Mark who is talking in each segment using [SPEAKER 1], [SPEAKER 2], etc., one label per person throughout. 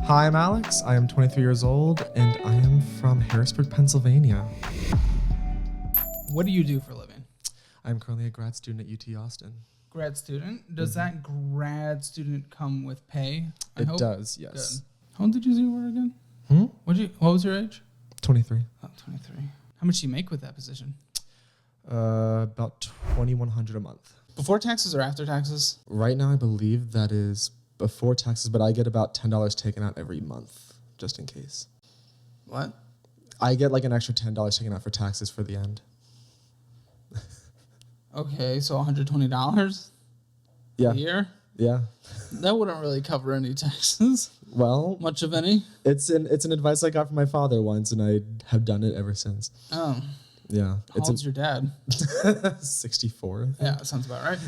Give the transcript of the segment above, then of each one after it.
[SPEAKER 1] Hi, I'm Alex. I am 23 years old, and I am from Harrisburg, Pennsylvania.
[SPEAKER 2] What do you do for a living?
[SPEAKER 1] I'm currently a grad student at UT Austin.
[SPEAKER 2] Grad student. Does that grad student come with pay? I hope?
[SPEAKER 1] Does, yes.
[SPEAKER 2] Good. How old did you say you were again? What was your age?
[SPEAKER 1] 23.
[SPEAKER 2] Oh, 23. How much do you make with that position?
[SPEAKER 1] About $2,100 a month.
[SPEAKER 2] Before taxes or after taxes?
[SPEAKER 1] Right now, I believe that is before taxes, but I get about $10 taken out every month, just in case.
[SPEAKER 2] What?
[SPEAKER 1] I get like an extra $10 taken out for taxes for the end.
[SPEAKER 2] Okay, so $120
[SPEAKER 1] Yeah.
[SPEAKER 2] a year?
[SPEAKER 1] Yeah.
[SPEAKER 2] That wouldn't really cover any taxes.
[SPEAKER 1] Well,
[SPEAKER 2] Much of any?
[SPEAKER 1] it's an advice I got from my father once, and I have done it ever since.
[SPEAKER 2] Oh.
[SPEAKER 1] Yeah.
[SPEAKER 2] How old's your dad?
[SPEAKER 1] 64.
[SPEAKER 2] Yeah, that sounds about right.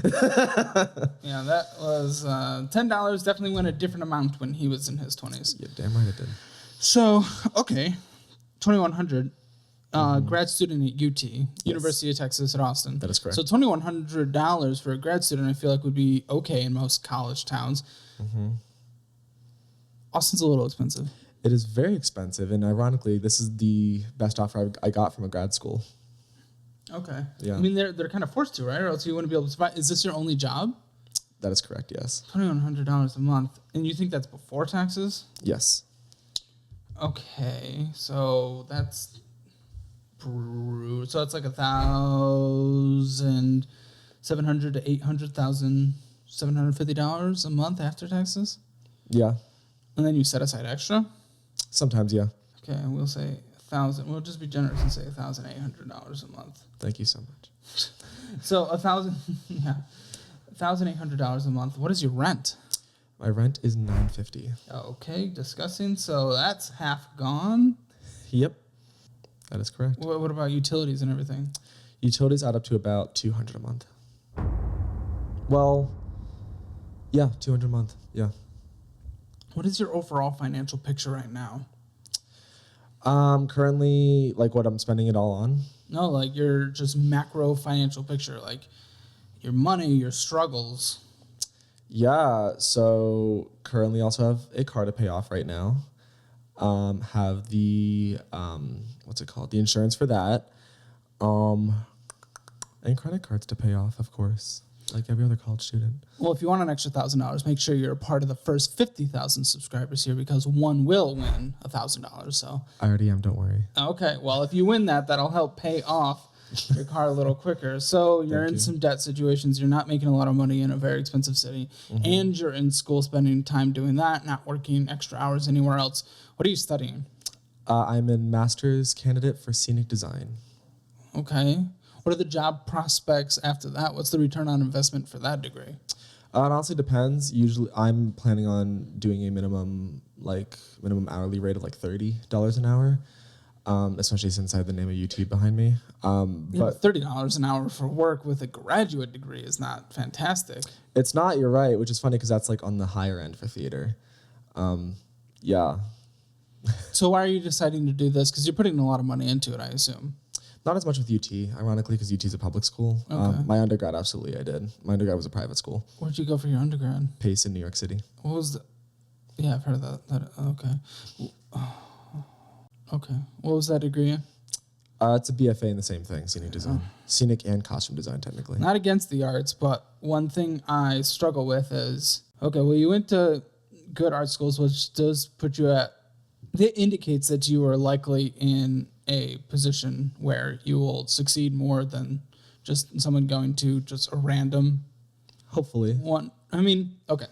[SPEAKER 2] Yeah, that was $10. Definitely went a different amount when he was in his 20s.
[SPEAKER 1] Yeah, damn right it did.
[SPEAKER 2] So, okay, $2,100. Grad student at UT, University of Texas at Austin.
[SPEAKER 1] That is correct.
[SPEAKER 2] So $2,100 for a grad student, I feel like would be okay in most college towns. Austin's a little expensive.
[SPEAKER 1] It is very expensive, and ironically, this is the best offer I got from a grad school.
[SPEAKER 2] Okay.
[SPEAKER 1] Yeah.
[SPEAKER 2] I mean, they're kind of forced to, right? Or else you wouldn't be able to survive. Is this your only job?
[SPEAKER 1] That is correct, yes.
[SPEAKER 2] $2,100 a month. And you think that's before taxes?
[SPEAKER 1] Yes.
[SPEAKER 2] Okay, so that's so it's like $1,700 to $800,750 a month after taxes,
[SPEAKER 1] Yeah.
[SPEAKER 2] and then you set aside extra.
[SPEAKER 1] Sometimes, yeah.
[SPEAKER 2] Okay, we'll say 1,000. We'll just be generous and say $1,800 a month.
[SPEAKER 1] Thank you so much.
[SPEAKER 2] So $1,800 a month. What is your rent?
[SPEAKER 1] My rent is $950.
[SPEAKER 2] Okay, discussing. So that's half gone.
[SPEAKER 1] Yep. That is correct.
[SPEAKER 2] What about utilities and everything?
[SPEAKER 1] Utilities add up to about $200 a month. Well, yeah, $200 a month. Yeah.
[SPEAKER 2] What is your overall financial picture right now?
[SPEAKER 1] Currently, like what I'm spending it all on.
[SPEAKER 2] No, like your just macro financial picture, like your money, your struggles.
[SPEAKER 1] Yeah, so currently also have a car to pay off right now. Have the, what's it called? The insurance for that. And credit cards to pay off, of course, like every other college student.
[SPEAKER 2] Well, if you want an extra $1,000, make sure you're a part of the first 50,000 subscribers here because one will win $1,000. So
[SPEAKER 1] I already am, don't worry.
[SPEAKER 2] okay, well, if you win that, that'll help pay off your car a little quicker. So you're in some debt situations. You're not making a lot of money in a very expensive city, and you're in school spending time doing that, not working extra hours anywhere else. What are you studying?
[SPEAKER 1] I'm a master's candidate for scenic design.
[SPEAKER 2] Okay. What are the job prospects after that? What's the return on investment for that degree?
[SPEAKER 1] It honestly depends. Usually, I'm planning on doing a minimum hourly rate of like $30 an hour, especially since I have the name of UT behind me.
[SPEAKER 2] But $30 an hour for work with a graduate degree is not fantastic.
[SPEAKER 1] It's not. You're right, which is funny because that's like on the higher end for theater. Yeah.
[SPEAKER 2] So why are you deciding to do this? Because you're putting a lot of money into it, I assume.
[SPEAKER 1] Not as much with UT, ironically, because UT is a public school.
[SPEAKER 2] Okay.
[SPEAKER 1] My undergrad, absolutely, I did. My undergrad was a private school.
[SPEAKER 2] Where'd you go for your undergrad?
[SPEAKER 1] Pace in New York City.
[SPEAKER 2] What was the... Yeah, I've heard of that. Okay. Okay. What was that degree in?
[SPEAKER 1] It's a BFA in the same thing, scenic design. Scenic and costume design, technically.
[SPEAKER 2] Not against the arts, but one thing I struggle with is... Okay, well, you went to good art schools, which does put you at... It indicates that you are likely in a position where you will succeed more than just someone going to just a random
[SPEAKER 1] Hopefully.
[SPEAKER 2] one. I mean, okay.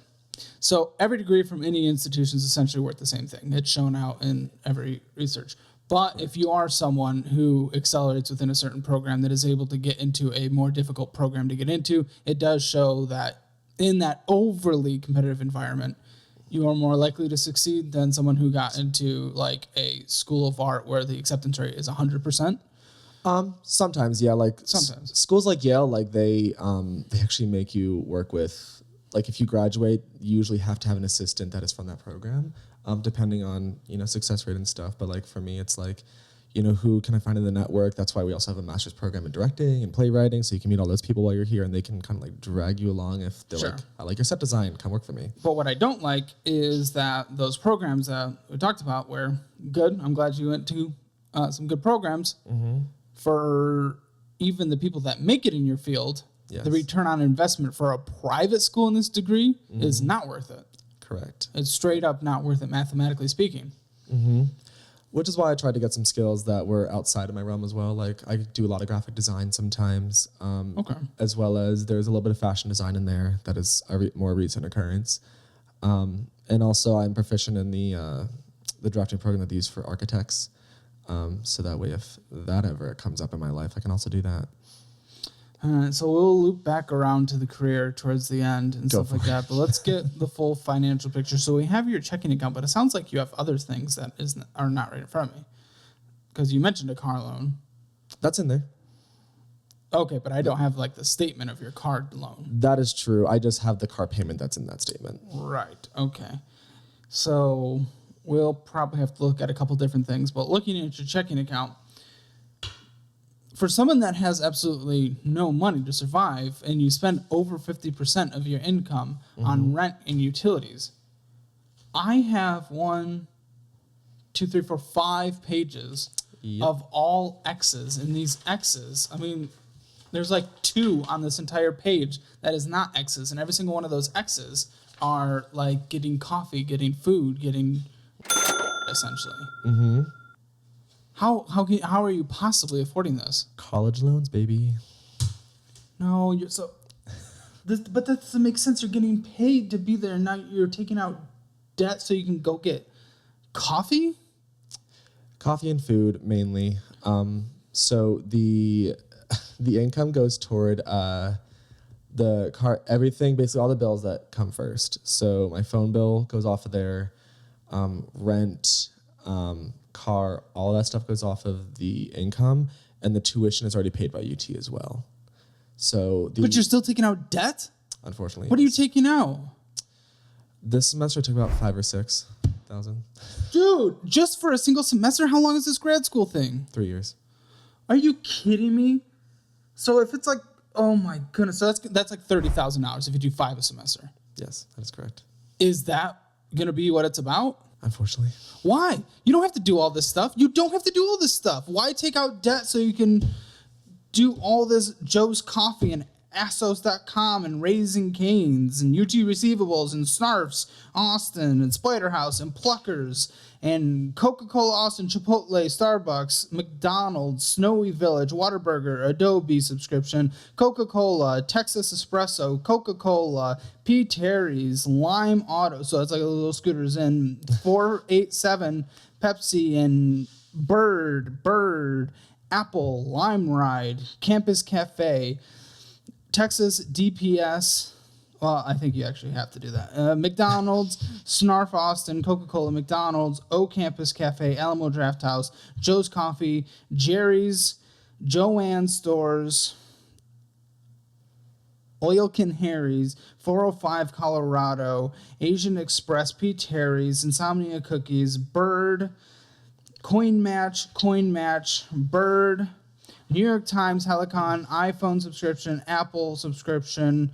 [SPEAKER 2] So every degree from any institution is essentially worth the same thing. It's shown out in every research. But if you are someone who accelerates within a certain program that is able to get into a more difficult program to get into, it does show that in that overly competitive environment, you are more likely to succeed than someone who got into like a school of art where the acceptance rate is 100%.
[SPEAKER 1] Sometimes, yeah. Like
[SPEAKER 2] Sometimes.
[SPEAKER 1] Schools like Yale, like they actually make you work with, like if you graduate, you usually have to have an assistant that is from that program, depending on, success rate and stuff. But like for me, it's like, who can I find in the network? That's why we also have a master's program in directing and playwriting, so you can meet all those people while you're here, and they can kind of like drag you along if they're
[SPEAKER 2] Sure.
[SPEAKER 1] like, I like your set design, come work for me.
[SPEAKER 2] But what I don't like is that those programs that we talked about were good. I'm glad you went to some good programs. For even the people that make it in your field,
[SPEAKER 1] Yes.
[SPEAKER 2] the return on investment for a private school in this degree is not worth it.
[SPEAKER 1] Correct.
[SPEAKER 2] It's straight up not worth it, mathematically speaking.
[SPEAKER 1] Which is why I tried to get some skills that were outside of my realm as well. Like I do a lot of graphic design sometimes, as well as there's a little bit of fashion design in there that is a more recent occurrence. And also I'm proficient in the drafting program that they use for architects. So that way if that ever comes up in my life, I can also do that.
[SPEAKER 2] So we'll loop back around to the career towards the end and stuff like that. But let's get the full financial picture. So we have your checking account, but it sounds like you have other things that are not right in front of me. Because you mentioned a car loan.
[SPEAKER 1] That's in there.
[SPEAKER 2] Okay, but I don't have like the statement of your car loan.
[SPEAKER 1] That is true. I just have the car payment that's in that statement.
[SPEAKER 2] Right. Okay. So we'll probably have to look at a couple different things. But looking at your checking account, for someone that has absolutely no money to survive and you spend over 50% of your income on rent and utilities, I have 5 pages of all X's. And these X's, I mean, there's like 2 on this entire page that is not X's. And every single one of those X's are like getting coffee, getting food, getting essentially. How are you possibly affording this?
[SPEAKER 1] College loans, baby.
[SPEAKER 2] No, but that doesn't make sense. You're getting paid to be there, and now you're taking out debt so you can go get coffee?
[SPEAKER 1] Coffee and food mainly. So the income goes toward the car, everything, basically all the bills that come first. So my phone bill goes off of there, rent, car, all that stuff goes off of the income, and the tuition is already paid by UT as well. So
[SPEAKER 2] But you're still taking out debt?
[SPEAKER 1] Unfortunately.
[SPEAKER 2] What are you taking out?
[SPEAKER 1] This semester took about 5,000 or 6,000.
[SPEAKER 2] Dude, just for a single semester? How long is this grad school thing?
[SPEAKER 1] 3 years.
[SPEAKER 2] Are you kidding me? So if it's like, oh my goodness, so that's like $30,000 if you do 5 a semester.
[SPEAKER 1] Yes, that is correct.
[SPEAKER 2] Is that going to be what it's about?
[SPEAKER 1] Unfortunately.
[SPEAKER 2] Why? You don't have to do all this stuff. You don't have to do all this stuff. Why take out debt so you can do all this Joe's Coffee and Assos.com and Raising Cane's and UT Receivables and Snarfs, Austin and Spiderhouse and Pluckers and Coca-Cola Austin, Chipotle, Starbucks, McDonald's, Snowy Village, Whataburger, Adobe subscription, Coca-Cola, Texas Espresso, Coca-Cola, P. Terry's, Lime Auto, so it's like a little scooters, and 487 Pepsi and Bird, Apple, Lime Ride, Campus Cafe, Texas DPS. Well, I think you actually have to do that. McDonald's, Snarf Austin, Coca-Cola, McDonald's, O Campus Cafe, Alamo Draft House, Joe's Coffee, Jerry's, Joanne Stores, Oilkin Harry's, 405 Colorado, Asian Express, P. Terry's, Insomnia Cookies, Bird, Coin Match, Bird, New York Times, Helicon, iPhone subscription, Apple subscription,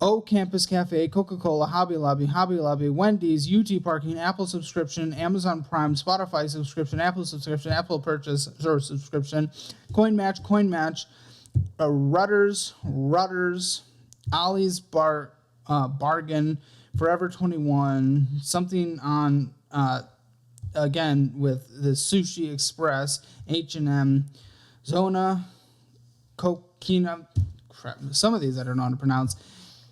[SPEAKER 2] O Campus Cafe, Coca-Cola, Hobby Lobby, Wendy's, UT Parking, Apple subscription, Amazon Prime, Spotify subscription, Apple subscription, Apple purchase or subscription, Coin Match, Rudders, Ollie's Bargain, Forever 21, something on, again, with the Sushi Express, H&M, Zona, Coquina, crap, some of these I don't know how to pronounce,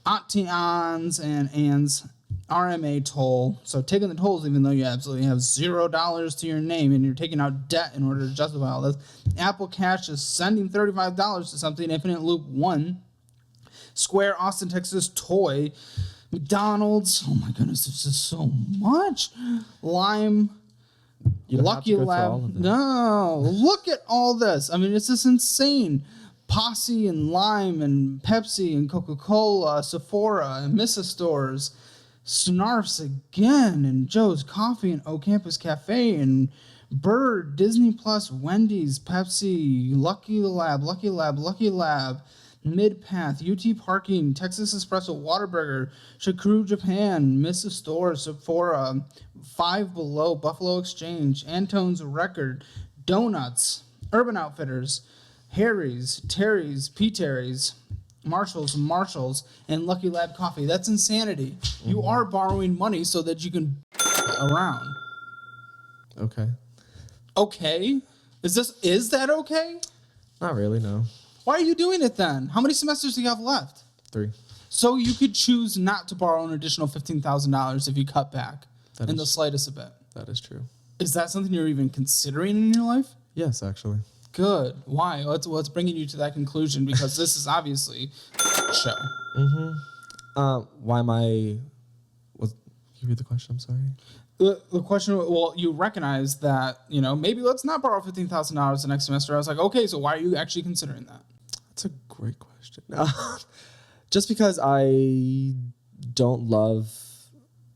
[SPEAKER 2] Options and Ands, RMA toll. So taking the tolls, even though you absolutely have $0 to your name and you're taking out debt in order to justify all this. Apple Cash is sending $35 to something. Infinite Loop 1. Square, Austin, Texas, Toy. McDonald's. Oh my goodness, this is so much. Lime. Lucky Lab. No, look at all this. I mean, it's just insane. Posse and Lime and Pepsi and Coca-Cola, Sephora and Mrs. Stores, Snarfs again, and Joe's Coffee, and O Campus Cafe, and Bird, Disney Plus, Wendy's, Pepsi, Lucky Lab, Mid-Path, UT Parking, Texas Espresso, Whataburger, Shakuru Japan, Mrs. Store, Sephora, Five Below, Buffalo Exchange, Antone's Record, Donuts, Urban Outfitters, Harry's, Terry's, P. Terry's, Marshall's, and Lucky Lab Coffee. That's insanity. You are borrowing money so that you can around.
[SPEAKER 1] Okay.
[SPEAKER 2] Okay? Is that okay?
[SPEAKER 1] Not really, no.
[SPEAKER 2] Why are you doing it then? How many semesters do you have left?
[SPEAKER 1] 3.
[SPEAKER 2] So you could choose not to borrow an additional $15,000 if you cut back in the slightest a bit.
[SPEAKER 1] That is true.
[SPEAKER 2] Is that something you're even considering in your life?
[SPEAKER 1] Yes, actually.
[SPEAKER 2] Good. Why? What's bringing you to that conclusion? Because this is obviously a show.
[SPEAKER 1] Why am I... Can you read the question? I'm sorry.
[SPEAKER 2] The question, well, you recognize that, maybe let's not borrow $15,000 the next semester. I was like, okay, so why are you actually considering that?
[SPEAKER 1] That's a great question. Just because I don't love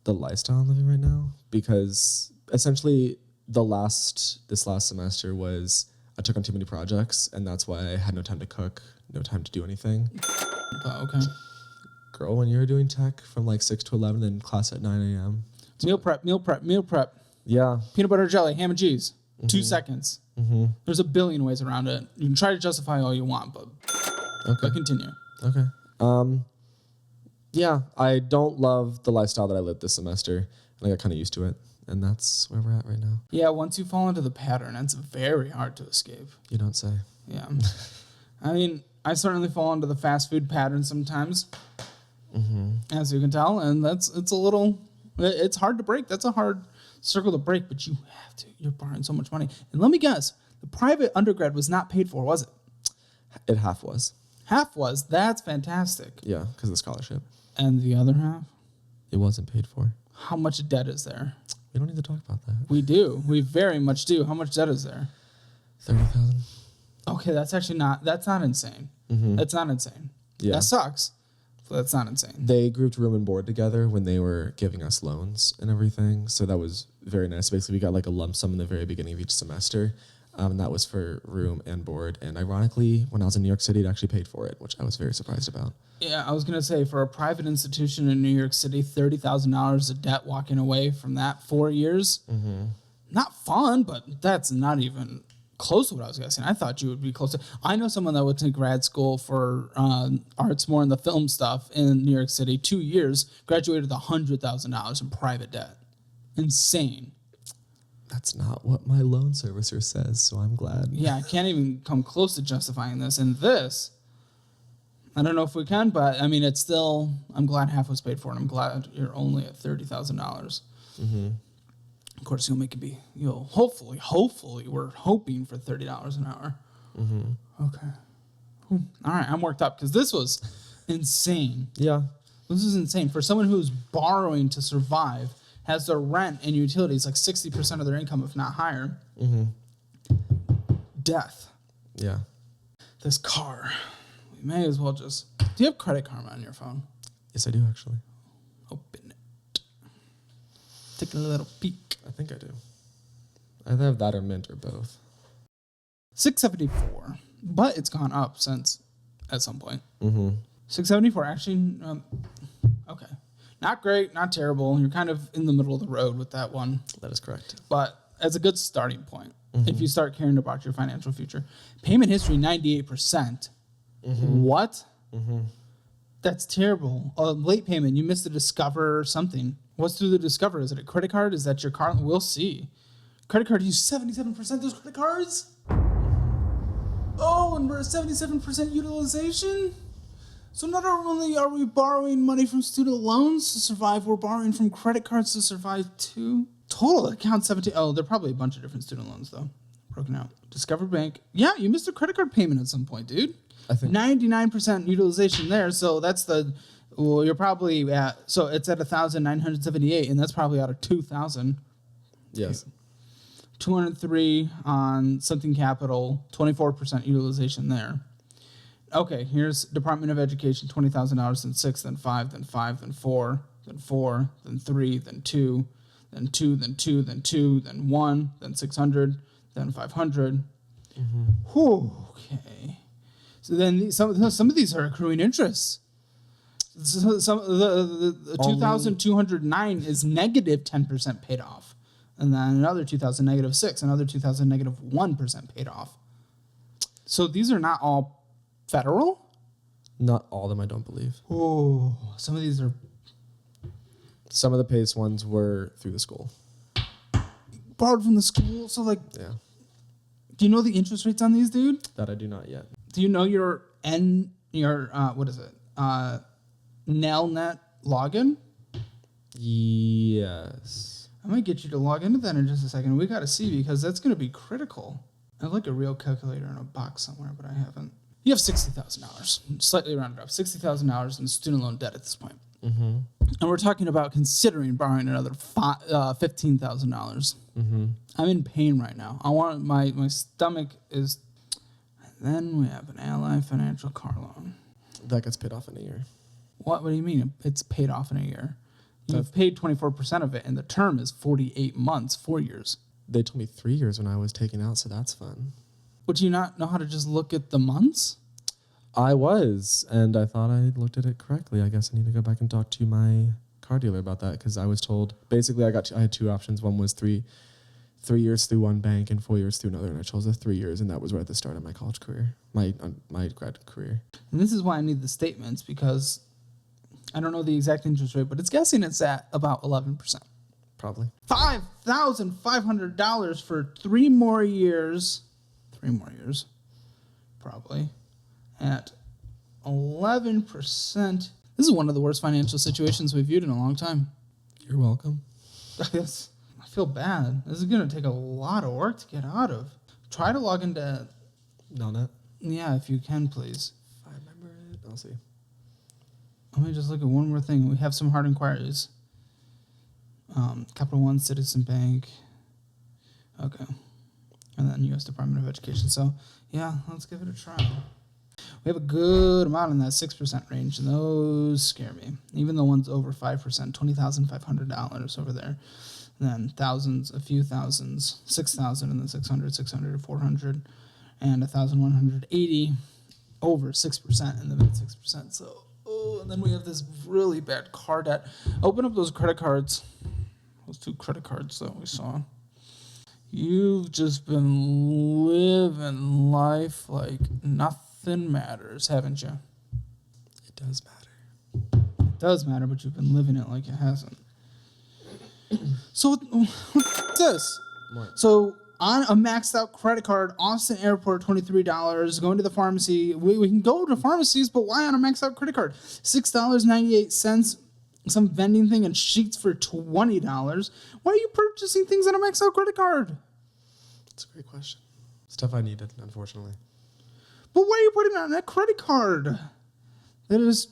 [SPEAKER 1] the lifestyle I'm living right now. Because essentially this last semester was I took on too many projects, and that's why I had no time to cook, no time to do anything.
[SPEAKER 2] Okay.
[SPEAKER 1] Girl, when you're doing tech from like 6 to 11 and class at 9 a.m.
[SPEAKER 2] Meal prep.
[SPEAKER 1] Yeah.
[SPEAKER 2] Peanut butter jelly, ham and cheese. 2 seconds. There's a billion ways around it. You can try to justify all you want, but continue.
[SPEAKER 1] Okay. Yeah, I don't love the lifestyle that I lived this semester, and I got kind of used to it, and that's where we're at right now.
[SPEAKER 2] Yeah, once you fall into the pattern, it's very hard to escape.
[SPEAKER 1] You don't say.
[SPEAKER 2] Yeah. I mean, I certainly fall into the fast food pattern sometimes, as you can tell, and it's hard to break. That's a hard circle to break, but you have to. You're borrowing so much money. And let me guess, the private undergrad was not paid for, was it?
[SPEAKER 1] It half was.
[SPEAKER 2] Half was. That's fantastic.
[SPEAKER 1] Yeah, because of the scholarship.
[SPEAKER 2] And the other half?
[SPEAKER 1] It wasn't paid for.
[SPEAKER 2] How much debt is there?
[SPEAKER 1] We don't need to talk about that.
[SPEAKER 2] We do. We very much do. How much debt is there?
[SPEAKER 1] 30,000.
[SPEAKER 2] Okay, that's not insane. That's not insane.
[SPEAKER 1] Yeah.
[SPEAKER 2] That sucks. But that's not insane.
[SPEAKER 1] They grouped room and board together when they were giving us loans and everything. So that was very nice. Basically, we got like a lump sum in the very beginning of each semester. And that was for room and board. And ironically, when I was in New York City, it actually paid for it, which I was very surprised about.
[SPEAKER 2] Yeah, I was going to say, for a private institution in New York City, $30,000 of debt walking away from that 4 years. Not fun, but that's not even close to what I was guessing. I thought you would be close to. I know someone that went to grad school for arts, more in the film stuff in New York City, 2 years, graduated with $100,000 in private debt. Insane.
[SPEAKER 1] That's not what my loan servicer says, so I'm glad.
[SPEAKER 2] Yeah, I can't even come close to justifying this. And this, I don't know if we can, but I mean, it's still, I'm glad half was paid for, and I'm glad you're only at $30,000. Of course, hopefully, we're hoping for $30 an hour. Okay. All right, I'm worked up because this was insane.
[SPEAKER 1] Yeah.
[SPEAKER 2] This is insane. For someone who's borrowing to survive, has their rent and utilities like 60% of their income, if not higher. Death.
[SPEAKER 1] Yeah.
[SPEAKER 2] This car. We may as well just... Do you have Credit Karma on your phone?
[SPEAKER 1] Yes, I do, actually.
[SPEAKER 2] Open it. Take a little peek.
[SPEAKER 1] I think I do. I either have that or Mint or both.
[SPEAKER 2] $674. But it's gone up since at some point. $674 actually... okay. Not great, not terrible. You're kind of in the middle of the road with that one.
[SPEAKER 1] That is correct.
[SPEAKER 2] But as a good starting point, if you start caring about your financial future. Payment history, 98%. What? That's terrible. Late payment, you missed the Discover or something. What's through the Discover? Is it a credit card? Is that your car? We'll see. Credit card, use 77% of those credit cards? Oh, and we're at 77% utilization? So not only are we borrowing money from student loans to survive, we're borrowing from credit cards to survive too. Total account 17. Oh, they're probably a bunch of different student loans though. Broken out. Discover Bank. Yeah, you missed a credit card payment at some point, dude.
[SPEAKER 1] I think
[SPEAKER 2] 99% utilization there. So that's you're probably at, so it's at 1,978 and that's probably out of 2,000.
[SPEAKER 1] yes.
[SPEAKER 2] 203 on something capital, 24% utilization there. Okay, here's Department of Education, $20,000, then 6, then 5, then 5, then 4, then 4, then 3, then 2, then 2, then 2, then 2, then 1, then 600, then 500. Whew, okay. So then some of these are accruing interest. The 2,209 is negative 10% paid off. And then another 2,000 negative 6, another 2,000 negative 1% paid off. So these are not all federal?
[SPEAKER 1] Not all of them, I don't believe.
[SPEAKER 2] Oh, some of these are...
[SPEAKER 1] Some of the PACE ones were through the school.
[SPEAKER 2] Borrowed from the school? So, like...
[SPEAKER 1] Yeah.
[SPEAKER 2] Do you know the interest rates on these, dude?
[SPEAKER 1] That I do not yet.
[SPEAKER 2] Do you know your what is it? Nelnet login?
[SPEAKER 1] Yes.
[SPEAKER 2] I might get you to log into that in just a second. We got to see because that's going to be critical. I have like a real calculator in a box somewhere, but I haven't. You have $60,000, slightly rounded up, $60,000 in student loan debt at this point.
[SPEAKER 1] Mm-hmm.
[SPEAKER 2] And we're talking about considering borrowing another $15,000.
[SPEAKER 1] Mm-hmm.
[SPEAKER 2] I'm in pain right now. I want my stomach is. And then we have an Ally Financial car loan.
[SPEAKER 1] That gets paid off in a year.
[SPEAKER 2] What do you mean? It's paid off in a year. You've paid 24% of it, and the term is 48 months, 4 years.
[SPEAKER 1] They told me 3 years when I was taking out, so that's fun.
[SPEAKER 2] Would you not know how to just look at the months?
[SPEAKER 1] I was, and I thought I looked at it correctly. I guess I need to go back and talk to my car dealer about that because I was told basically I had two options. One was three years through one bank and 4 years through another, and I chose the 3 years, and that was right at the start of my college career, my grad career.
[SPEAKER 2] And this is why I need the statements because I don't know the exact interest rate, but it's guessing it's at about 11%.
[SPEAKER 1] Probably.
[SPEAKER 2] $5,500 for 3 more years. 3 more years, probably. At 11%. This is one of the worst financial situations we've viewed in a long time.
[SPEAKER 1] You're welcome.
[SPEAKER 2] Yes. I feel bad. This is going to take a lot of work to get out of. Try to log into...
[SPEAKER 1] Nelnet?
[SPEAKER 2] Yeah, if you can, please.
[SPEAKER 1] If I remember it, I'll see.
[SPEAKER 2] Let me just look at one more thing. We have some hard inquiries. Capital One, Citizen Bank. Okay. And then U.S. Department of Education. So, yeah, let's give it a try. We have a good amount in that 6% range, and those scare me. Even the ones over 5%, $20,500 over there. And then thousands, a few thousands, 6,000 and then 600, 600 to 400, and 1,180 over 6% in the mid 6%. So, and then we have this really bad car debt. Open up those credit cards. Those 2 credit cards that we saw. You've just been living life like nothing matters, haven't you?
[SPEAKER 1] It does matter.
[SPEAKER 2] It does matter, but you've been living it like it hasn't. So, what's this?
[SPEAKER 1] What?
[SPEAKER 2] So, on a maxed out credit card, Austin Airport, $23. Going to the pharmacy. We can go to pharmacies, but why on a maxed out credit card? $6.98. Some vending thing and sheets for $20. Why are you purchasing things on a maxed out credit card?
[SPEAKER 1] That's a great question. Stuff I needed, unfortunately.
[SPEAKER 2] But why are you putting it on that credit card? That is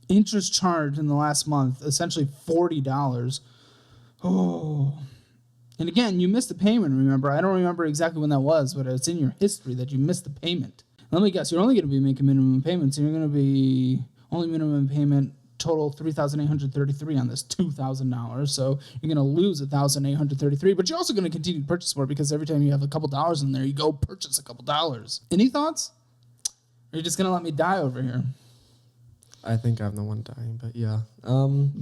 [SPEAKER 2] interest charged in the last month, essentially $40. Oh. And again, you missed the payment, remember? I don't remember exactly when that was, but it's in your history that you missed the payment. Let me guess, you're only going to be making minimum payments, and you're going to be only minimum payment total $3,833 on this $2,000. So you're going to lose $1,833, but you're also going to continue to purchase more because every time you have a couple dollars in there, you go purchase a couple dollars. Any thoughts? Or are you just going to let me die over here?
[SPEAKER 1] I think I'm the one dying, but yeah.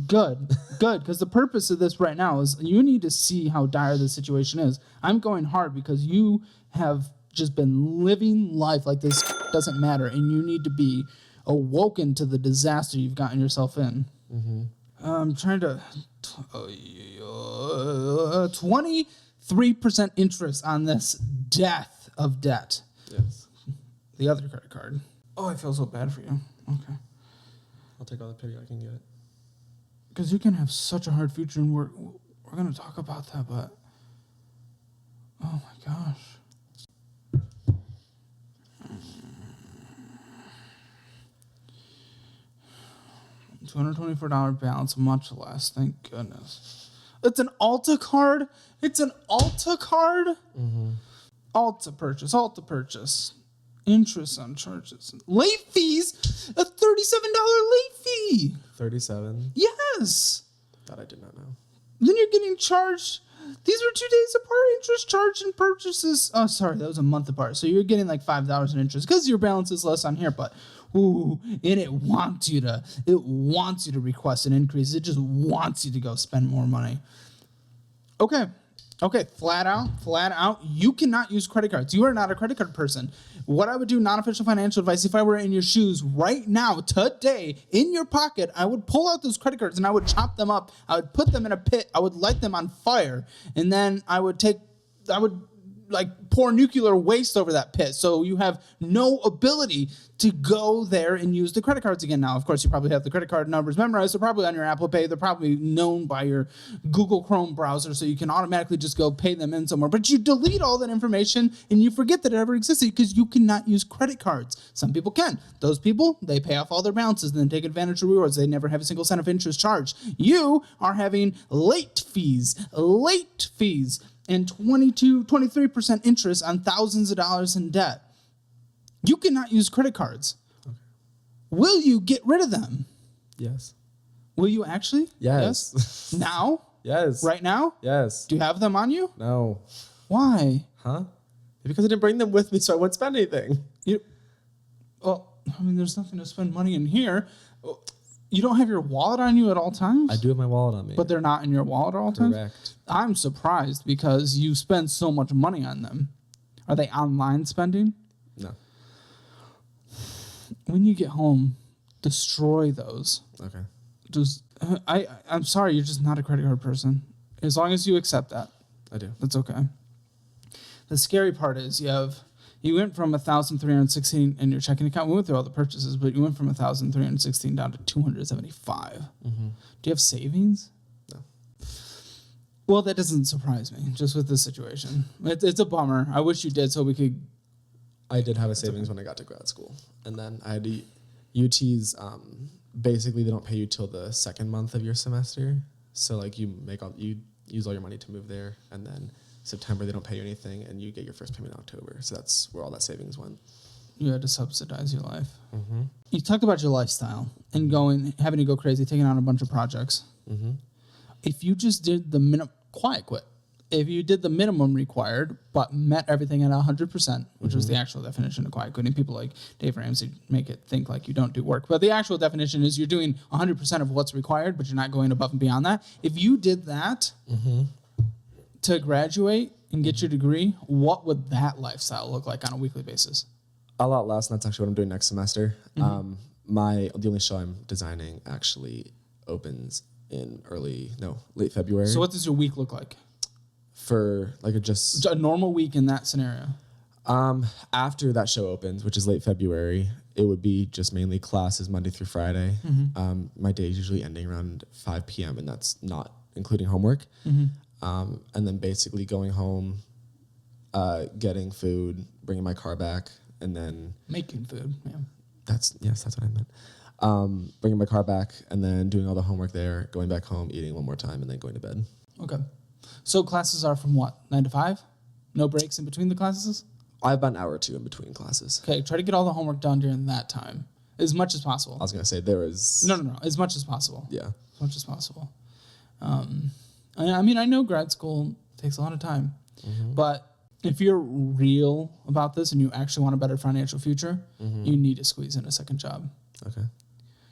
[SPEAKER 2] Good, because the purpose of this right now is you need to see how dire the situation is. I'm going hard because you have just been living life like this doesn't matter, and you need to be awoken to the disaster you've gotten yourself in.
[SPEAKER 1] Mm-hmm.
[SPEAKER 2] I'm trying to... 23% interest on this death of debt.
[SPEAKER 1] Yes.
[SPEAKER 2] The other credit card. Oh, I feel so bad for you. Okay.
[SPEAKER 1] I'll take all the pity I can get.
[SPEAKER 2] Because you can have such a hard future, and we're going to talk about that, but... Oh, my gosh. $224 balance, much less. Thank goodness. It's an Alta card? It's an Alta card?
[SPEAKER 1] Mm-hmm.
[SPEAKER 2] Alta purchase. Interest on charges. Late fees? A $37 late fee.
[SPEAKER 1] 37?
[SPEAKER 2] Yes.
[SPEAKER 1] That I did not know.
[SPEAKER 2] Then you're getting charged. These are 2 days apart. Interest charged and purchases. Oh, sorry. That was a month apart. So you're getting like $5 in interest because your balance is less on here. But, ooh, and it wants you to request an increase. It just wants you to go spend more money. Okay, flat out, you cannot use credit cards. You are not a credit card person. What I would do, non-official financial advice, if I were in your shoes right now, today, in your pocket, I would pull out those credit cards and I would chop them up. I would put them in a pit. I would light them on fire. And then I would pour nuclear waste over that pit. So you have no ability to go there and use the credit cards again. Now, of course, you probably have the credit card numbers memorized. They're probably on your Apple Pay. They're probably known by your Google Chrome browser, so you can automatically just go pay them in somewhere. But you delete all that information and you forget that it ever existed because you cannot use credit cards. Some people can. Those people, they pay off all their balances and then take advantage of rewards. They never have a single cent of interest charged. You are having late fees, and 23% interest on thousands of dollars in debt. You cannot use credit cards. Okay. Will you get rid of them?
[SPEAKER 1] Yes.
[SPEAKER 2] Will you actually?
[SPEAKER 1] Yes.
[SPEAKER 2] Now?
[SPEAKER 1] Yes.
[SPEAKER 2] Right now?
[SPEAKER 1] Yes.
[SPEAKER 2] Do you have them on you?
[SPEAKER 1] No.
[SPEAKER 2] Why?
[SPEAKER 1] Huh? Because I didn't bring them with me, so I wouldn't spend anything.
[SPEAKER 2] There's nothing to spend money in here. You don't have your wallet on you at all times?
[SPEAKER 1] I do have my wallet on me.
[SPEAKER 2] But they're not in your wallet at all times?
[SPEAKER 1] Correct.
[SPEAKER 2] I'm surprised because you spend so much money on them. Are they online spending?
[SPEAKER 1] No.
[SPEAKER 2] When you get home, destroy those.
[SPEAKER 1] Okay.
[SPEAKER 2] I'm sorry, you're just not a credit card person. As long as you accept that.
[SPEAKER 1] I do.
[SPEAKER 2] That's okay. The scary part is you went from 1,316 in your checking account. We went through all the purchases, but you went from 1,316 down to 275. Mm-hmm. Do you have savings?
[SPEAKER 1] No.
[SPEAKER 2] Well, that doesn't surprise me, just with this situation. It's a bummer. I wish you did so we could...
[SPEAKER 1] I did have a savings when I got to grad school. And then I had UT's, basically they don't pay you till the second month of your semester. So like you use all your money to move there, and then September they don't pay you anything, and you get your first payment in October. So that's where all that savings went.
[SPEAKER 2] You had to subsidize your life.
[SPEAKER 1] Mm-hmm.
[SPEAKER 2] You talked about your lifestyle and having to go crazy, taking on a bunch of projects. Mm-hmm. If you just did the quiet quit. If you did the minimum required, but met everything at 100%, which was the actual definition of quiet quitting, people like Dave Ramsey make it think like you don't do work. But the actual definition is you're doing 100% of what's required, but you're not going above and beyond that. If you did that to graduate and get your degree, what would that lifestyle look like on a weekly basis?
[SPEAKER 1] A lot less, and that's actually what I'm doing next semester. Mm-hmm. The only show I'm designing actually opens in late February.
[SPEAKER 2] So what does your week look like?
[SPEAKER 1] For like
[SPEAKER 2] a normal week in that scenario.
[SPEAKER 1] After that show opens, which is late February, it would be just mainly classes Monday through Friday. Mm-hmm. My day is usually ending around 5 p.m. and that's not including homework. Mm-hmm. And then basically going home, getting food, bringing my car back, and then
[SPEAKER 2] making food. Yeah.
[SPEAKER 1] That's what I meant. Bringing my car back and then doing all the homework there, going back home, eating one more time, and then going to bed.
[SPEAKER 2] Okay. So classes are from what, 9 to 5? No breaks in between the classes?
[SPEAKER 1] I have about an hour or two in between classes.
[SPEAKER 2] Okay, try to get all the homework done during that time, as much as possible.
[SPEAKER 1] I was going to say there is...
[SPEAKER 2] No, as much as possible.
[SPEAKER 1] Yeah.
[SPEAKER 2] As much as possible. I know grad school takes a lot of time, but if you're real about this and you actually want a better financial future, you need to squeeze in a second job.
[SPEAKER 1] Okay.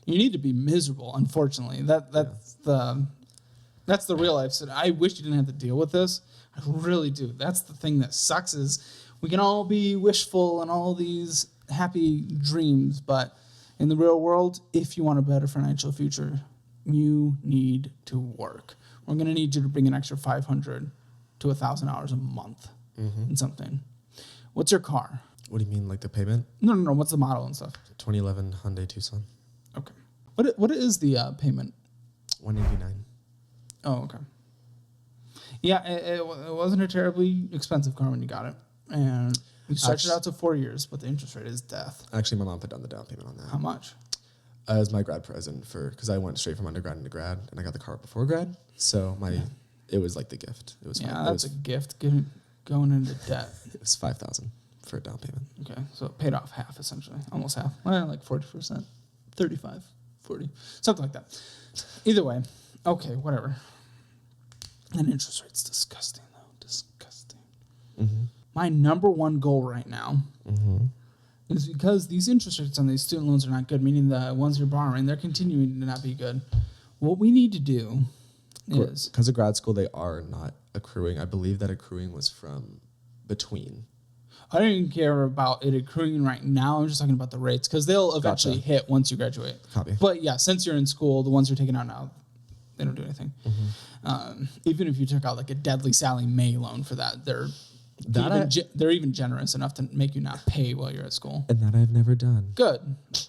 [SPEAKER 2] You need to be miserable, unfortunately. That's the real life. So I wish you didn't have to deal with this. I really do. That's the thing that sucks is we can all be wishful and all these happy dreams, but in the real world, if you want a better financial future, you need to work. We're going to need you to bring an extra $500 to $1,000 a month in something. What's your car?
[SPEAKER 1] What do you mean, like the payment?
[SPEAKER 2] No. What's the model and stuff?
[SPEAKER 1] 2011 Hyundai Tucson.
[SPEAKER 2] Okay. What is the payment?
[SPEAKER 1] $189.
[SPEAKER 2] Oh, okay. Yeah, it wasn't a terribly expensive car when you got it. And you stretched it out to 4 years, but the interest rate is death.
[SPEAKER 1] Actually, my mom put down the down payment on that.
[SPEAKER 2] How much?
[SPEAKER 1] As my grad present because I went straight from undergrad into grad, and I got the car before grad. So it was like the gift. It was
[SPEAKER 2] that's a gift going into debt.
[SPEAKER 1] It was $5,000 for a down payment.
[SPEAKER 2] Okay, so it paid off half, essentially. Almost half. Well, like 40%. 35, 40. Something like that. Either way. Okay, whatever. And interest rate's disgusting, though. Disgusting.
[SPEAKER 1] Mm-hmm.
[SPEAKER 2] My number one goal right now is because these interest rates on these student loans are not good, meaning the ones you're borrowing, they're continuing to not be good. What we need to do is...
[SPEAKER 1] Because of grad school, they are not accruing. I believe that accruing was from between.
[SPEAKER 2] I don't even care about it accruing right now. I'm just talking about the rates because they'll eventually hit once you graduate.
[SPEAKER 1] Copy.
[SPEAKER 2] But yeah, since you're in school, the ones you're taking out now, they don't do anything. Even if you took out like a Deadly Sally Mae loan for that, they're even generous enough to make you not pay while you're at school.
[SPEAKER 1] And that I've never done.
[SPEAKER 2] Good.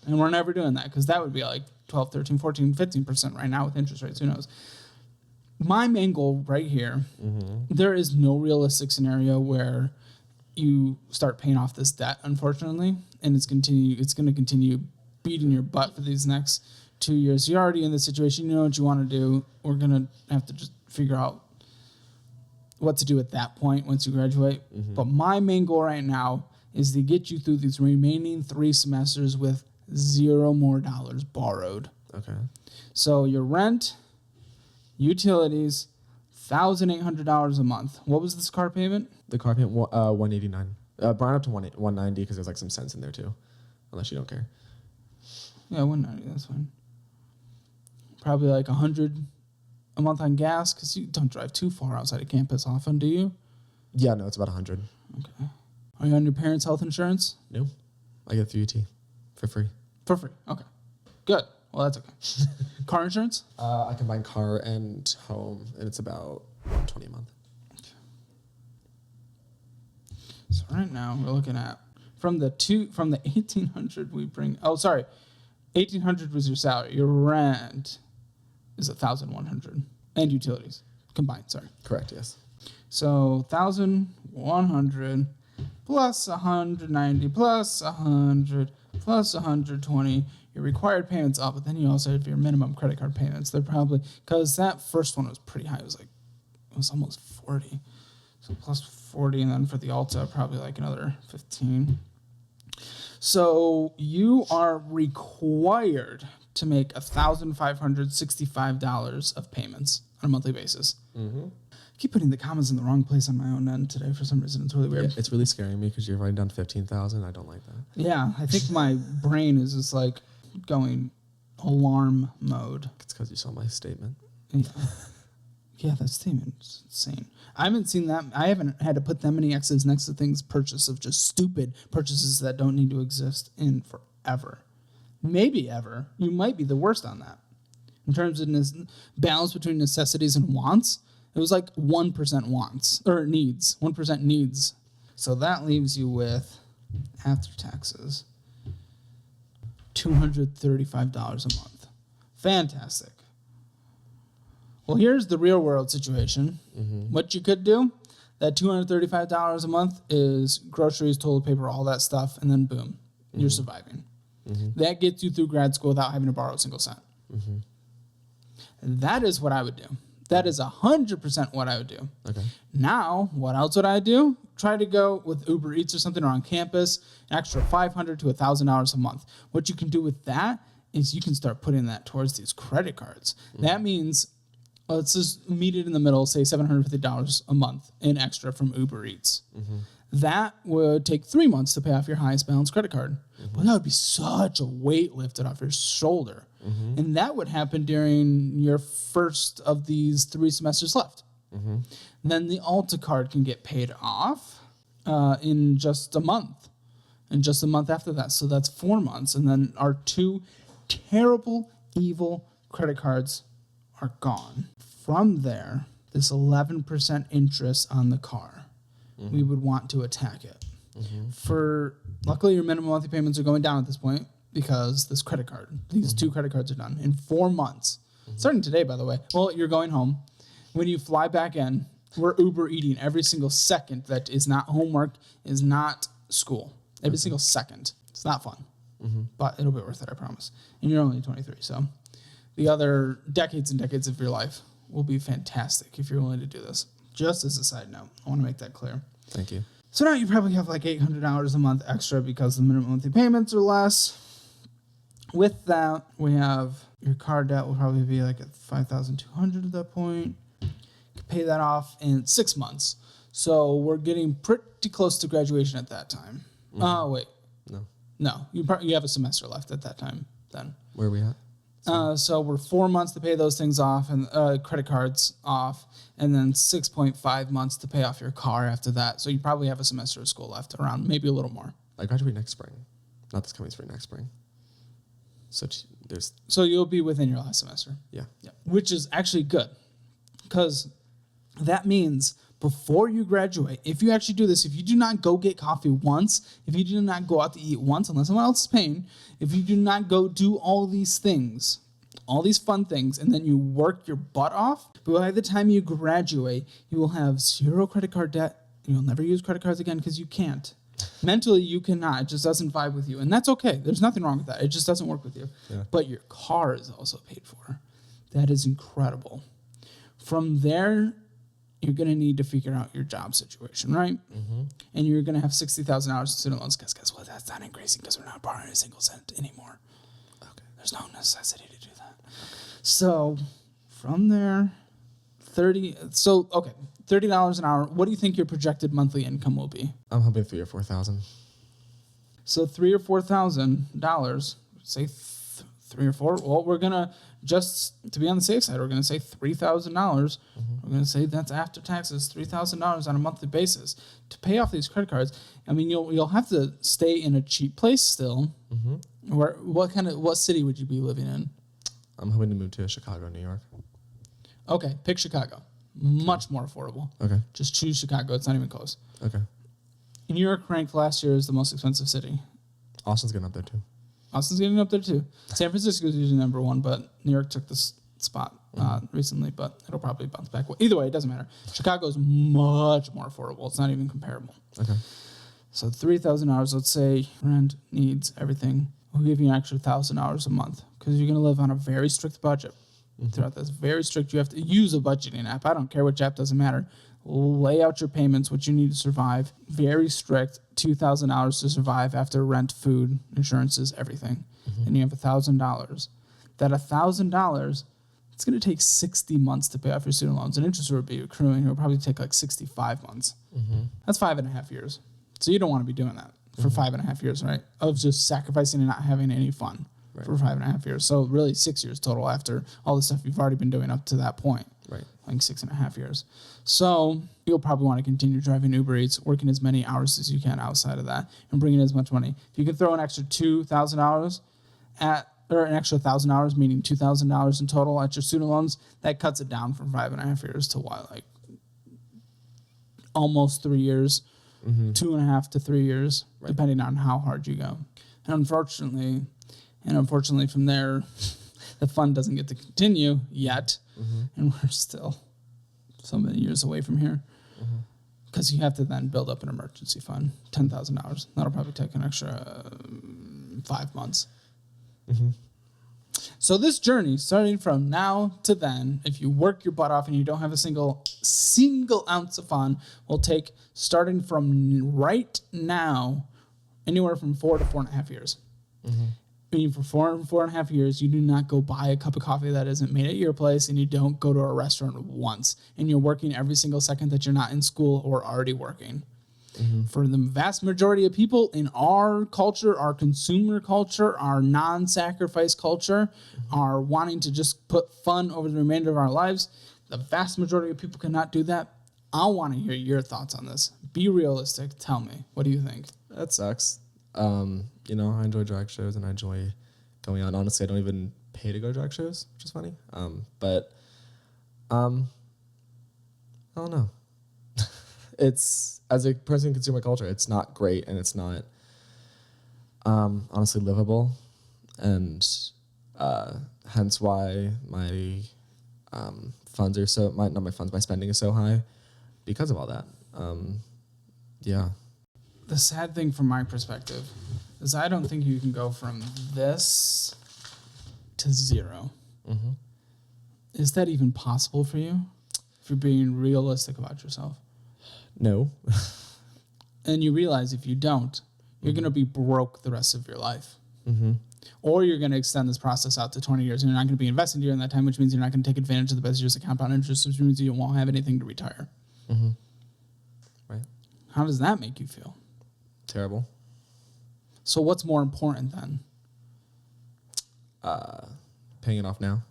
[SPEAKER 2] And we're never doing that because that would be like 12, 13, 14, 15% right now with interest rates. Who knows? My main goal right here, there is no realistic scenario where you start paying off this debt, unfortunately, and it's going to continue beating your butt for these next 2 years. You're already in this situation. You know what you want to do. We're going to have to just figure out what to do at that point once you graduate. But my main goal right now is to get you through these remaining 3 semesters with $0 more borrowed.
[SPEAKER 1] Okay.
[SPEAKER 2] So your rent, utilities, $1,800 a month. What was this car payment?
[SPEAKER 1] The car payment, $189. Brought up to $190 because there's like some cents in there too, unless you don't care.
[SPEAKER 2] Yeah, $190. That's fine. Probably like $100 a month on gas because you don't drive too far outside of campus often, do you?
[SPEAKER 1] Yeah, no, it's about $100.
[SPEAKER 2] Okay. Are you on your parents' health insurance?
[SPEAKER 1] No, I get 3 UT for free.
[SPEAKER 2] For free. Okay. Good. Well, that's okay. Car insurance?
[SPEAKER 1] I combine car and home, and it's about $20 a month.
[SPEAKER 2] So right now we're looking at from the 1,800 we bring. Oh, sorry, 1,800 was your salary. Your rent is 1,100 and utilities combined. Sorry.
[SPEAKER 1] Correct. Yes.
[SPEAKER 2] So 1,100 plus 190 plus 100 plus 120. Your required payments up, but then you also have your minimum credit card payments. They're probably because that first one was pretty high. It was almost 40. So plus 40, and then for the Alta, probably like another 15. So you are required to make $1,565 of payments on a monthly basis. I keep putting the commas in the wrong place on my own end today for some reason. It's really weird.
[SPEAKER 1] Yeah, it's really scaring me because you're writing down 15,000. I don't like that.
[SPEAKER 2] Yeah, I think my brain is just like going alarm mode.
[SPEAKER 1] It's because you saw my statement.
[SPEAKER 2] Yeah, that statement's insane. I haven't seen that. I haven't had to put that many X's next to things purchase of just stupid purchases that don't need to exist in forever. Maybe ever. You might be the worst on that. In terms of balance between necessities and wants, it was like 1% wants, or needs, 1% needs. So that leaves you with, after taxes, $235 a month. Fantastic. Well, here's the real world situation. What you could do, that $235 a month is groceries, toilet paper, all that stuff, and then boom, you're surviving. That gets you through grad school without having to borrow a single cent. That is what I would do. That is 100% what I would do.
[SPEAKER 1] Okay.
[SPEAKER 2] Now, what else would I do? Try to go with Uber Eats or something around campus, an extra $500 to $1,000 a month. What you can do with that is you can start putting that towards these credit cards. That means, let's just meet it in the middle, say $750 a month in extra from Uber Eats. That would take 3 months to pay off your highest balance credit card. But that would be such a weight lifted off your shoulder. And that would happen during your first of these 3 semesters left. Then the Alta card can get paid off in just a month. And just a month after that. So that's 4 months. And then our 2 terrible, evil credit cards are gone. From there, this 11% interest on the car, we would want to attack it. Luckily, your minimum monthly payments are going down at this point because this credit card, these 2 credit cards are done in 4 months. Starting today, by the way. Well, you're going home. When you fly back in, we're Uber eating every single second that is not homework, is not school. Every single second. It's not fun. But it'll be worth it, I promise. And you're only 23, so the other decades and decades of your life will be fantastic if you're willing to do this. Just as a side note, I want to make that clear.
[SPEAKER 1] Thank you.
[SPEAKER 2] So now you probably have like $800 a month extra because the minimum monthly payments are less. With that, we have your car debt will probably be like at $5,200 at that point. You can pay that off in 6 months. So we're getting pretty close to graduation at that time. Wait. No. You have a semester left at that time then.
[SPEAKER 1] Where are we at?
[SPEAKER 2] So we're 4 months to pay those things off and credit cards off, and then 6.5 months to pay off your car after that. So you probably have a semester of school left, around maybe a little more.
[SPEAKER 1] I graduate next spring. Not this coming spring, next spring.
[SPEAKER 2] So you'll be within your last semester.
[SPEAKER 1] Yeah.
[SPEAKER 2] Which is actually good, because that means before you graduate, if you actually do this, if you do not go get coffee once, if you do not go out to eat once unless someone else is paying, if you do not go do all these things, all these fun things, and then you work your butt off, but by the time you graduate, you will have 0 credit card debt. You'll never use credit cards again because you can't. Mentally, you cannot. It just doesn't vibe with you. And that's okay. There's nothing wrong with that. It just doesn't work with you. Yeah. But your car is also paid for. That is incredible. From there, you're going to need to figure out your job situation, right? Mm-hmm. And you're going to have $60,000 in student loans. Because guess what? That's not increasing because we're not borrowing a single cent anymore. Okay. There's no necessity to do that. Okay. So from there, $30 an hour. What do you think your projected monthly income will be?
[SPEAKER 1] I'm hoping $3,000 or $4,000.
[SPEAKER 2] So $3,000 or $4,000. Say 3 or 4. Well, we're gonna, just to be on the safe side, we're gonna say $3,000. Mm-hmm. We're gonna say that's after taxes, $3,000 on a monthly basis to pay off these credit cards. I mean, you'll have to stay in a cheap place still. Mm-hmm. What city would you be living in?
[SPEAKER 1] I'm hoping to move to Chicago, New York.
[SPEAKER 2] Okay, pick Chicago. Much more affordable. Okay. Just choose Chicago. It's not even close. Okay. New York ranked last year as the most expensive city.
[SPEAKER 1] Austin's getting up there too.
[SPEAKER 2] San Francisco is usually number 1, but New York took this spot recently, but it'll probably bounce back. Well, either way, it doesn't matter. Chicago is much more affordable. It's not even comparable. Okay. So $3,000, let's say rent, needs, everything. We'll give you an extra $1,000 a month because you're going to live on a very strict budget. Mm-hmm. Throughout this, very strict. You have to use a budgeting app. I don't care which app, doesn't matter. Lay out your payments, what you need to survive. Very strict. $2,000 to survive after rent, food, insurances, everything. Mm-hmm. And you have $1,000. That $1,000, it's going to take 60 months to pay off your student loans. And interest will be accruing. It will probably take like 65 months. Mm-hmm. That's 5.5 years. So you don't want to be doing that for 5.5 years, right? Of just sacrificing and not having any fun. Right. For 5.5 years. So really 6 years total after all the stuff you've already been doing up to that point. Right. Like 6.5 years. So you'll probably want to continue driving Uber Eats, working as many hours as you can outside of that, and bringing as much money. If you could throw an extra $2,000 or an extra $1,000, meaning $2,000 in total at your student loans, that cuts it down from 5.5 years to what, like almost 3 years, 2.5 to 3 years, depending on how hard you go. And unfortunately, from there, the fund doesn't get to continue yet, and we're still so many years away from here. Because you have to then build up an emergency fund, $10,000. That'll probably take an extra 5 months. So this journey, starting from now to then, if you work your butt off and you don't have a single ounce of fun, will take, starting from right now, anywhere from 4 to 4.5 years. I mean, for 4.5 years, you do not go buy a cup of coffee that isn't made at your place, and you don't go to a restaurant once, and you're working every single second that you're not in school or already working. For the vast majority of people in our culture, our consumer culture, our non-sacrifice culture, are wanting to just put fun over the remainder of our lives, the vast majority of people cannot do that. I want to hear your thoughts on this. Be realistic. Tell me. What do you think?
[SPEAKER 1] That sucks. I enjoy drag shows and I enjoy going out. Honestly, I don't even pay to go to drag shows, which is funny. But I don't know. It's, as a person in consumer culture, it's not great and it's not honestly livable. And hence why my funds are so, not my funds, my spending is so high because of all that. Yeah.
[SPEAKER 2] The sad thing from my perspective is I don't think you can go from this to zero. Is that even possible for you? If you're being realistic about yourself?
[SPEAKER 1] No.
[SPEAKER 2] And you realize if you don't, you're going to be broke the rest of your life.
[SPEAKER 1] Mm-hmm.
[SPEAKER 2] Or you're going to extend this process out to 20 years and you're not going to be investing during that time, which means you're not going to take advantage of the best years of compound interest, which means you won't have anything to retire.
[SPEAKER 1] Mm-hmm. Right.
[SPEAKER 2] How does that make you feel?
[SPEAKER 1] Terrible.
[SPEAKER 2] So what's more important then?
[SPEAKER 1] Paying it off now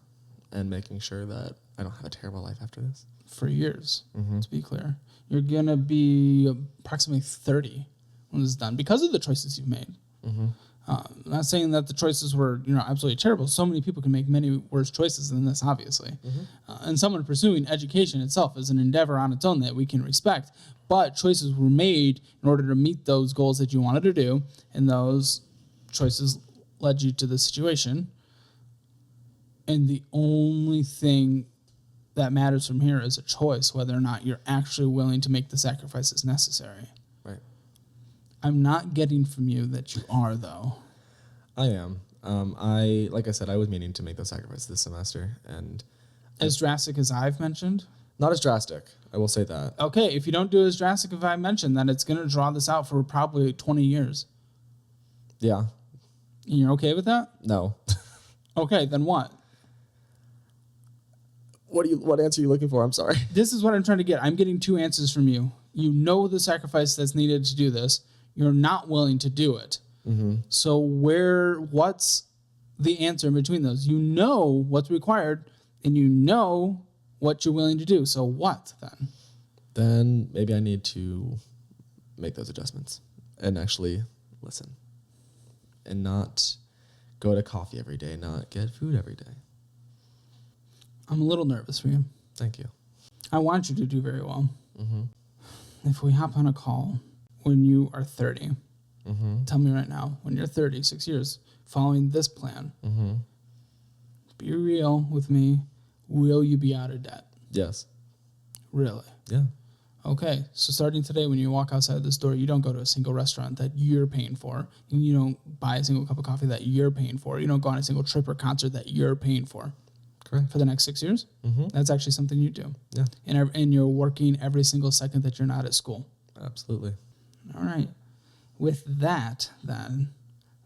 [SPEAKER 1] and making sure that I don't have a terrible life after this.
[SPEAKER 2] For years,
[SPEAKER 1] Mm-hmm.
[SPEAKER 2] to be clear. You're going to be approximately 30 when this is done because of the choices you've made.
[SPEAKER 1] Mm-hmm.
[SPEAKER 2] I'm not saying that the choices were, absolutely terrible. So many people can make many worse choices than this, obviously.
[SPEAKER 1] Mm-hmm.
[SPEAKER 2] And someone pursuing education itself is an endeavor on its own that we can respect. But choices were made in order to meet those goals that you wanted to do, and those choices led you to this situation. And the only thing that matters from here is a choice, whether or not you're actually willing to make the sacrifices necessary.
[SPEAKER 1] Right.
[SPEAKER 2] I'm not getting from you that you are, though.
[SPEAKER 1] I am. Like I said, I was meaning to make the sacrifice this semester, and
[SPEAKER 2] As drastic as I've mentioned?
[SPEAKER 1] not as drastic. I will say that.
[SPEAKER 2] Okay, if you don't do as drastic as I mentioned, then it's going to draw this out for probably 20 years.
[SPEAKER 1] Yeah.
[SPEAKER 2] And you're okay with that?
[SPEAKER 1] No.
[SPEAKER 2] Okay, then what?
[SPEAKER 1] What answer are you looking for? I'm sorry.
[SPEAKER 2] This is what I'm trying to get. I'm getting two answers from you. You know the sacrifice that's needed to do this. You're not willing to do it.
[SPEAKER 1] Mm-hmm.
[SPEAKER 2] So what's the answer in between those? You know what's required, and you know what you're willing to do. So what then?
[SPEAKER 1] Then maybe I need to make those adjustments and actually listen and not go to coffee every day, not get food every day.
[SPEAKER 2] I'm a little nervous for you.
[SPEAKER 1] Thank you.
[SPEAKER 2] I want you to do very well.
[SPEAKER 1] Mm-hmm.
[SPEAKER 2] If we hop on a call when you are 30,
[SPEAKER 1] Mm-hmm.
[SPEAKER 2] tell me right now, when you're 30, 6 years, following this plan,
[SPEAKER 1] Mm-hmm.
[SPEAKER 2] be real with me, will you be out of debt?
[SPEAKER 1] Yes.
[SPEAKER 2] Really?
[SPEAKER 1] Yeah.
[SPEAKER 2] Okay, so starting today, when you walk outside this door, you don't go to a single restaurant that you're paying for, and you don't buy a single cup of coffee that you're paying for. You don't go on a single trip or concert that you're paying for.
[SPEAKER 1] Correct.
[SPEAKER 2] For the next 6 years?
[SPEAKER 1] Mm-hmm.
[SPEAKER 2] That's actually something you do.
[SPEAKER 1] Yeah.
[SPEAKER 2] And you're working every single second that you're not at school.
[SPEAKER 1] Absolutely.
[SPEAKER 2] All right. With that, then,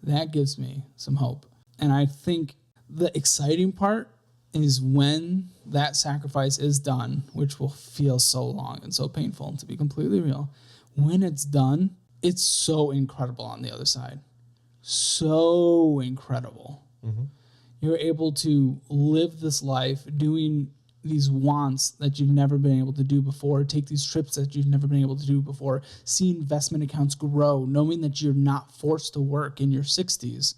[SPEAKER 2] that gives me some hope. And I think the exciting part is when that sacrifice is done, which will feel so long and so painful, to be completely real. When it's done, it's so incredible on the other side. So incredible.
[SPEAKER 1] Mm-hmm.
[SPEAKER 2] You're able to live this life doing these wants that you've never been able to do before, take these trips that you've never been able to do before, see investment accounts grow, knowing that you're not forced to work in your 60s.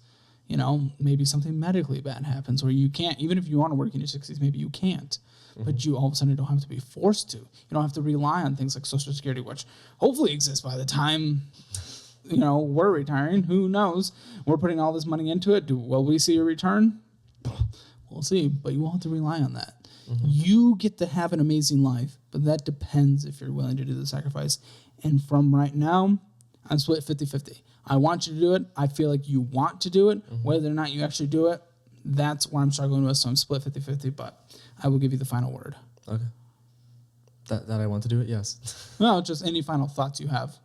[SPEAKER 2] Maybe something medically bad happens where you can't, even if you want to work in your 60s, maybe you can't. Mm-hmm. But you all of a sudden don't have to be forced to. You don't have to rely on things like Social Security, which hopefully exists by the time, we're retiring. Who knows? We're putting all this money into it. Will we see a return? We'll see, but you won't have to rely on that. Mm-hmm. You get to have an amazing life, but that depends if you're willing to do the sacrifice. And from right now, I'm split 50-50. I want you to do it. I feel like you want to do it. Mm-hmm. Whether or not you actually do it, that's where I'm struggling with, so I'm split 50-50, but I will give you the final word.
[SPEAKER 1] Okay. That I want to do it, yes.
[SPEAKER 2] Well, just any final thoughts you have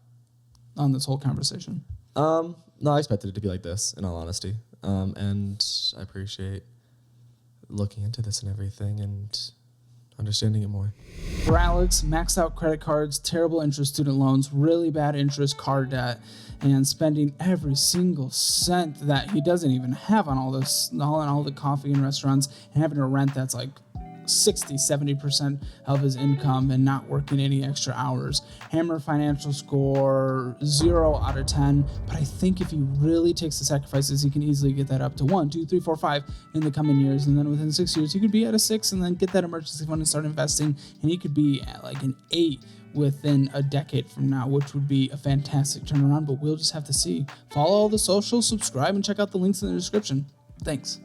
[SPEAKER 2] on this whole conversation.
[SPEAKER 1] No, I expected it to be like this, in all honesty. And I appreciate looking into this and everything and understanding it more.
[SPEAKER 2] For Alex, maxed out credit cards, terrible interest student loans, really bad interest car debt, and spending every single cent that he doesn't even have on all the coffee and restaurants, and having a rent that's like 60-70% of his income and not working any extra hours. Hammer financial score 0 out of 10, but I think if he really takes the sacrifices, he can easily get that up to 1, 2, 3, 4, 5 in the coming years, and then within 6 years he could be at a 6 and then get that emergency fund and start investing, and he could be at like an 8 within a decade from now, which would be a fantastic turnaround, but we'll just have to see. Follow all the socials, subscribe, and check out the links in the description. Thanks.